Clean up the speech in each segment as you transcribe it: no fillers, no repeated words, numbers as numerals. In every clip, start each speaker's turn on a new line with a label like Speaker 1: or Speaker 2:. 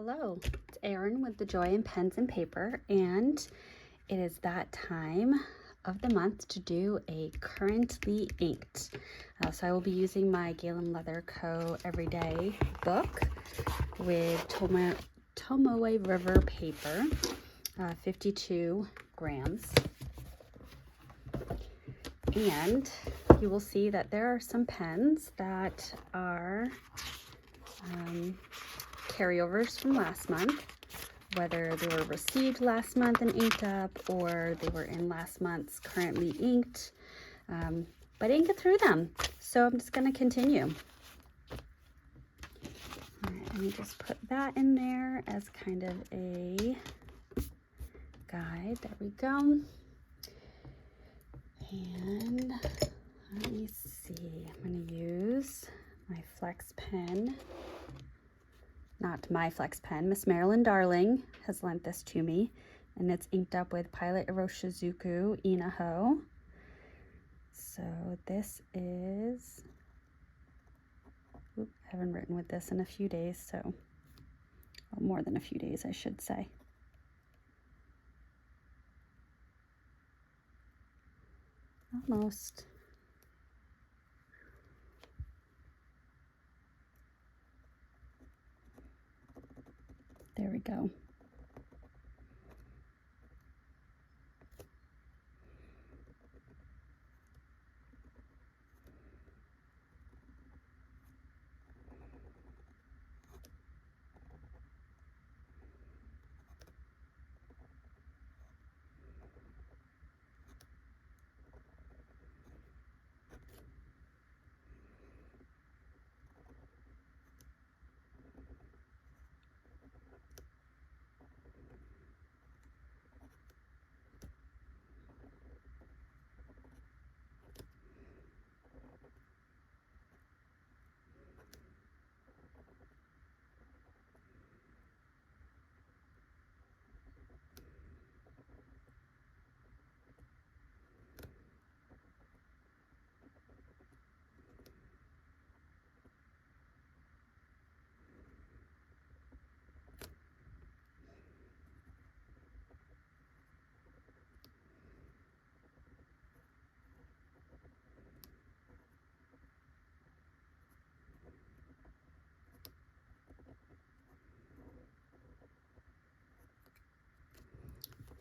Speaker 1: Hello, it's Erin with the Joy in Pens and Paper, and it is that time of the month to do a currently inked. So I will be using my Galen Leather Co. Everyday book with Tomoe River paper, 52 grams. And you will see that there are some pens that are carryovers from last month, whether they were received last month and inked up or they were in last month's currently inked, but I didn't get through them, so I'm just going to continue. All right, let me just put that in there as kind of a guide. There we go. And let me see, I'm going to use my flex pen. Not my flex pen, Miss Marilyn Darling has lent this to me, and it's inked up with Pilot Iroshizuku Inaho. So this is, I haven't written with this in a few days, so, well, more than a few days, I should say. Almost. There we go.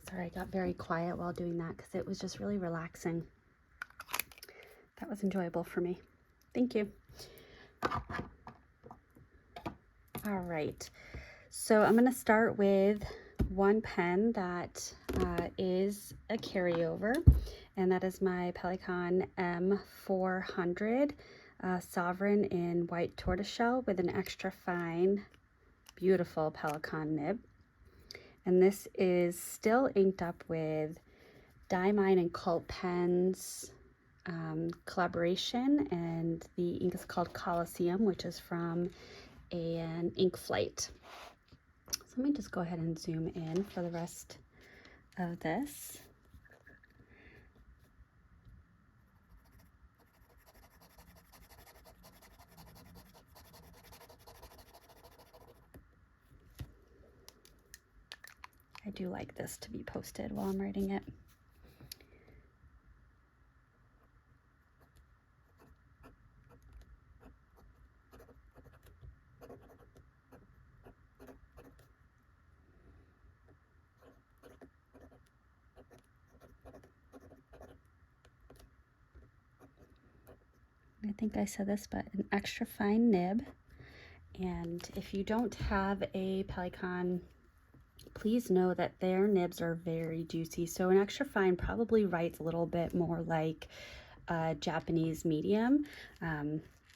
Speaker 1: Sorry, I got very quiet while doing that because it was just really relaxing. That was enjoyable for me. Thank you. All right, so I'm going to start with one pen that is a carryover, and that is my Pelikan M400 Sovereign in white tortoiseshell with an extra fine, beautiful Pelikan nib. And this is still inked up with Diamine and Cult Pens collaboration, and the ink is called Coliseum, which is from an ink flight. So let me just go ahead and zoom in for the rest of this. I do like this to be posted while I'm writing it. I think I said this, but an extra fine nib. And if you don't have a Pelikan, please know that their nibs are very juicy. So an extra fine probably writes a little bit more like a Japanese medium.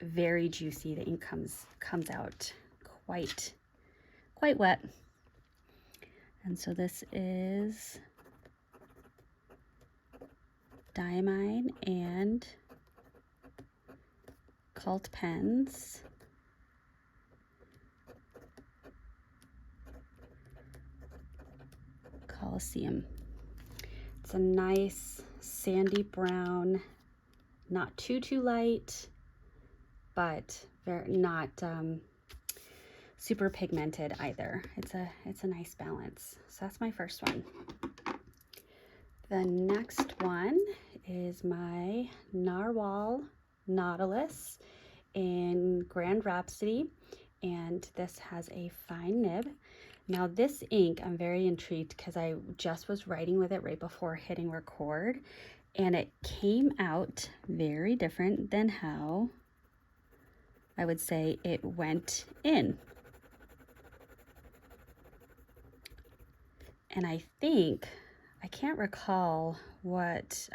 Speaker 1: Very juicy. The ink comes out quite wet. And so this is Diamine and Cult Pens. Coliseum. It's a nice sandy brown, not too light, but very not super pigmented either. It's a nice balance. So that's my first one. The next one is my Narwhal Nautilus in Grand Rhapsody, and this has a fine nib. Now this ink, I'm very intrigued because I just was writing with it right before hitting record, and it came out very different than how I would say it went in. And I think, I can't recall what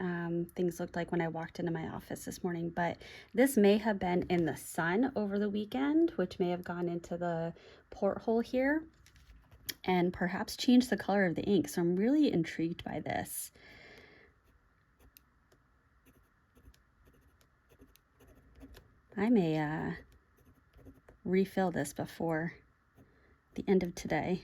Speaker 1: things looked like when I walked into my office this morning, but this may have been in the sun over the weekend, which may have gone into the porthole here and perhaps changed the color of the ink. So I'm really intrigued by this. I may refill this before the end of today.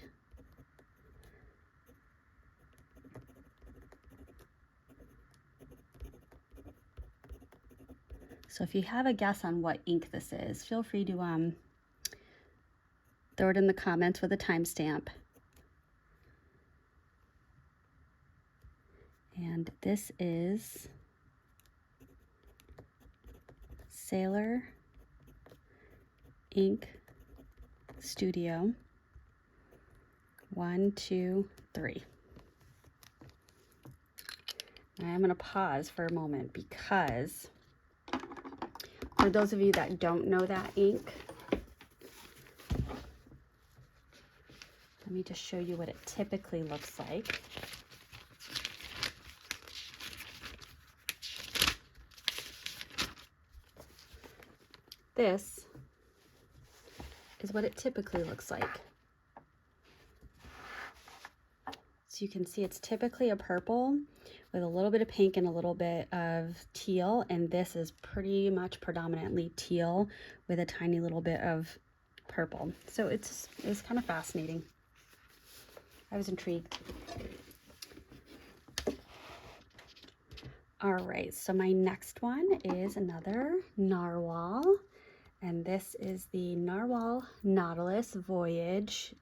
Speaker 1: So if you have a guess on what ink this is, feel free to throw it in the comments with a timestamp. And this is Sailor Ink Studio 1, 2, 3. I'm going to pause for a moment because for those of you that don't know that ink, let me just show you what it typically looks like. This is what it typically looks like. So you can see it's typically a purple with a little bit of pink and a little bit of teal, and this is pretty much predominantly teal with a tiny little bit of purple. So it's kind of fascinating. I was intrigued. All right, so my next one is another Narwhal, and this is the Narwhal Nautilus Voyage.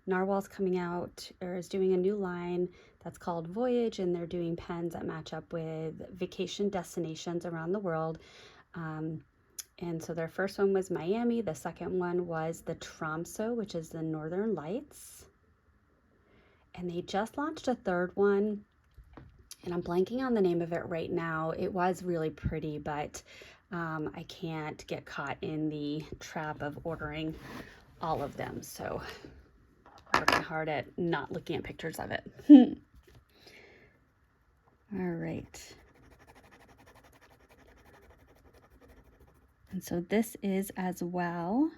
Speaker 1: Narwhal's coming out, or is doing a new line that's called Voyage, and they're doing pens that match up with vacation destinations around the world. And so their first one was Miami. The second one was the Tromso, which is the Northern Lights. And they just launched a third one, and I'm blanking on the name of it right now. It was really pretty, but I can't get caught in the trap of ordering all of them. So I'm working hard at not looking at pictures of it. All right. And so this is as well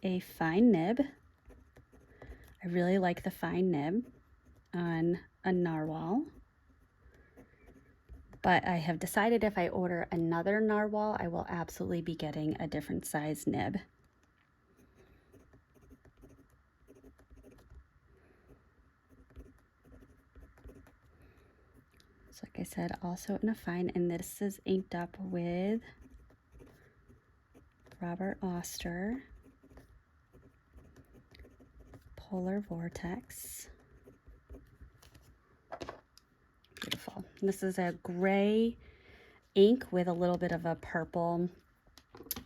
Speaker 1: a fine nib. I really like the fine nib on a Narwhal. But I have decided if I order another Narwhal, I will absolutely be getting a different size nib. So like I said, also in a fine, and this is inked up with Robert Oster, Polar Vortex. Beautiful. And this is a gray ink with a little bit of a purple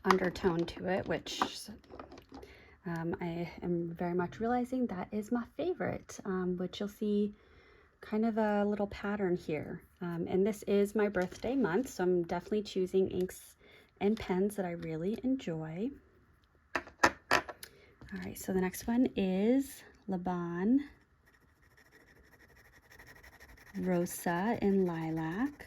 Speaker 1: undertone to it, which I am very much realizing that is my favorite, which you'll see kind of a little pattern here. And this is my birthday month, so I'm definitely choosing inks and pens that I really enjoy. All right, so the next one is Laban Rosa in Lilac.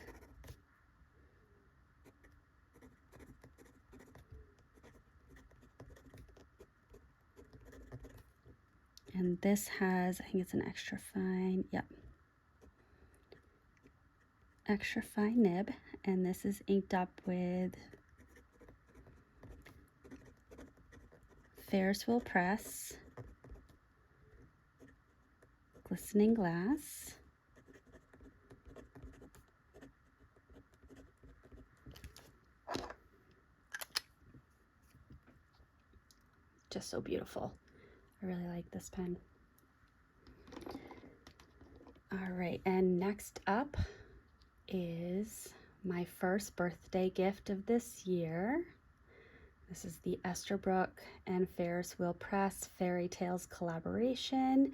Speaker 1: And this has, I think it's an extra fine, yep. Extra fine nib, and this is inked up with Ferrisville Press, Glistening Glass. Just so beautiful. I really like this pen. All right, and next up is my first birthday gift of this year. This is the Esterbrook and Ferris Wheel Press Fairy Tales Collaboration,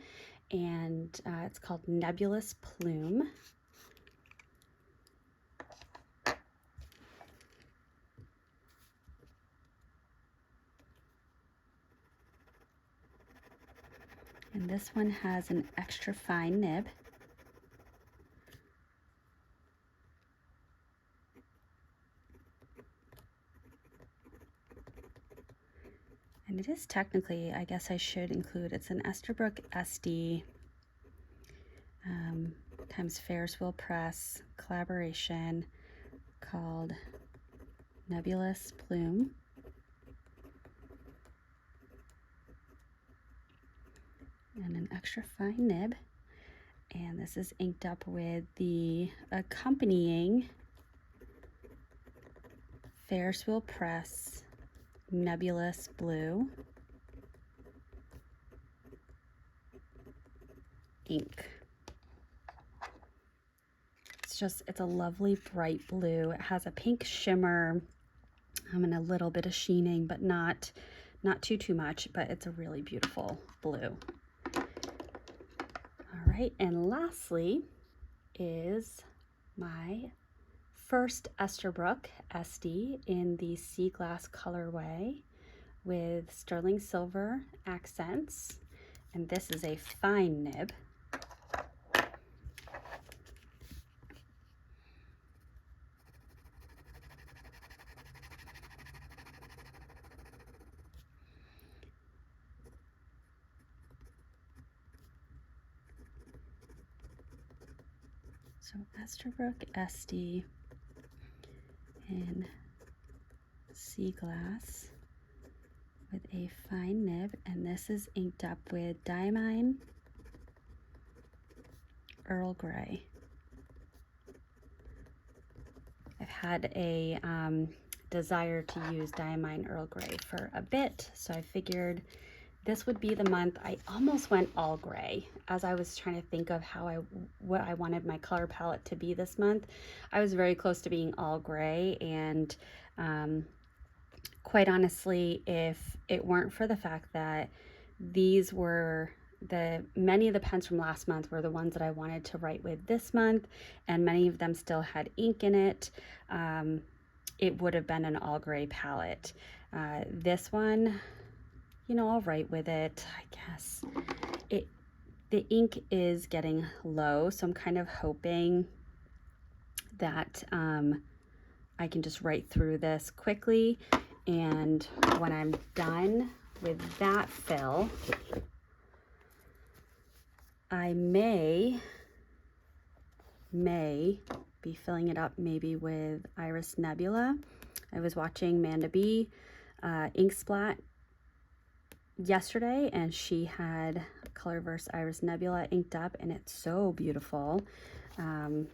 Speaker 1: and it's called Nebulous Plume. And this one has an extra fine nib. And it is technically, I guess I should include, it's an Esterbrook SD times Ferris Wheel Press collaboration called Nebulous Plume. And an extra fine nib. And this is inked up with the accompanying Ferris Wheel Press Nebulous Blue ink. It's a lovely bright blue. It has a pink shimmer and a little bit of sheening, but not too much, but it's a really beautiful blue. All right, and lastly is my first Esterbrook SD in the sea glass colorway with sterling silver accents, and this is a fine nib. So Esterbrook SD in sea glass with a fine nib, and this is inked up with Diamine Earl Grey. I've had a desire to use Diamine Earl Grey for a bit, so I figured this would be the month. I almost went all gray as I was trying to think of what I wanted my color palette to be this month. I was very close to being all gray, and quite honestly, if it weren't for the fact that these were many of the pens from last month were the ones that I wanted to write with this month, and many of them still had ink in it, it would have been an all gray palette. This one, you know, I'll write with it, I guess. The ink is getting low, so I'm kind of hoping that I can just write through this quickly, and when I'm done with that fill, I may be filling it up maybe with Iris Nebula. I was watching Manda B Ink Splat yesterday, and she had Colorverse Iris Nebula inked up, and it's so beautiful. And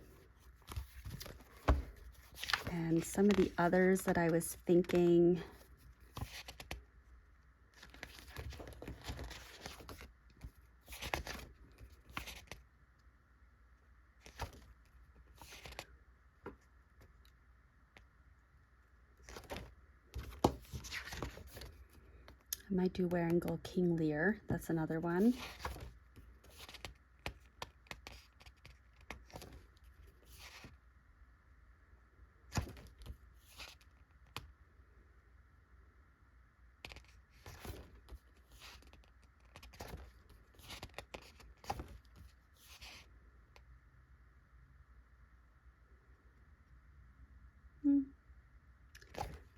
Speaker 1: some of the others that I was thinking, I might do Wearingle King Lear. That's another one.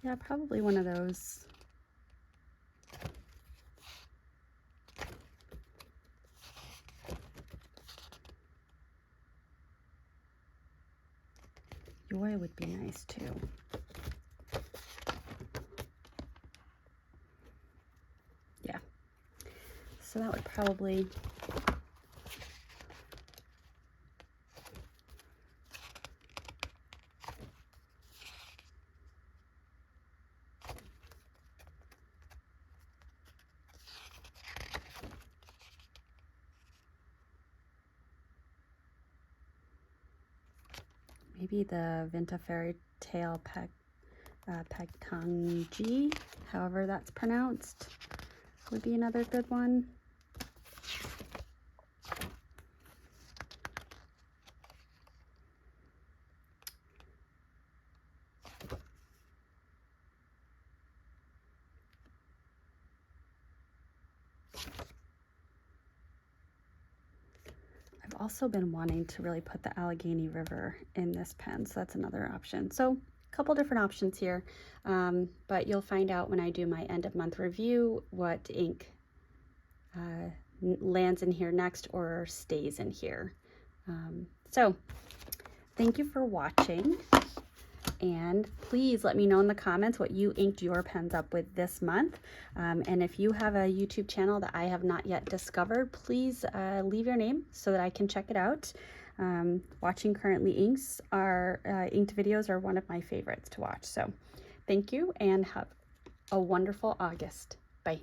Speaker 1: Yeah, probably one of those. Joy would be nice too. Yeah, so that would probably maybe the Vinta Fairy Tale Pektangi, however that's pronounced, would be another good one. I've also been wanting to really put the Allegheny River in this pen, so that's another option. So a couple different options here, but you'll find out when I do my end of month review what ink lands in here next or stays in here. So thank you for watching, and please let me know in the comments what you inked your pens up with this month. And if you have a YouTube channel that I have not yet discovered, please leave your name so that I can check it out. Watching Currently Inks inked videos are one of my favorites to watch. So thank you and have a wonderful August. Bye.